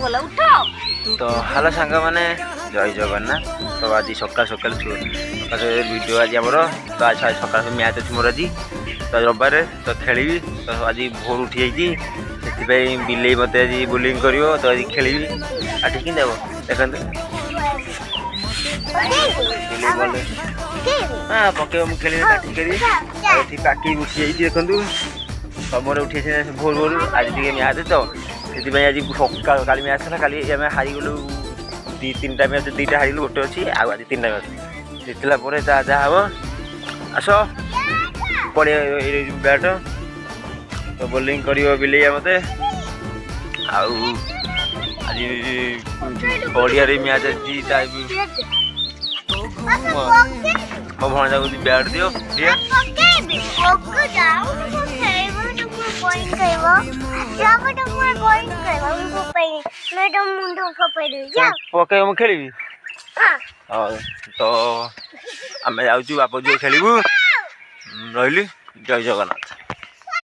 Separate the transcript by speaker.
Speaker 1: तो हेलो सांग मैंने जय जगन्नाथ। तो आज सकाल सकाल वीडियो आज आमर तो आज सकाल मैच अच्छी मोर आज तो रविवार तो खेली तो आज भोर उठी जाती बिले मत आज बोलिंग कर तो आज खेली आज कि देखते हाँ पके खेली ठीक पाकि उठी जाइए देखु समर उठी भोर भोर आज टे मैच तो से आज सकाल का मैच था काली आम हारीगलु तीन टा मैच दुईटा हारिलु गोटे अच्छी आज तीन टा मैच जितला जहाँ हम आस पड़े बैट तो बोलिंग कर बिले मत आज पड़िया मैच अच्छी मो भणजा को बैट दियो पके खेली तो आम जाऊँ बाप झील खेलू रही जय जगन्नाथ।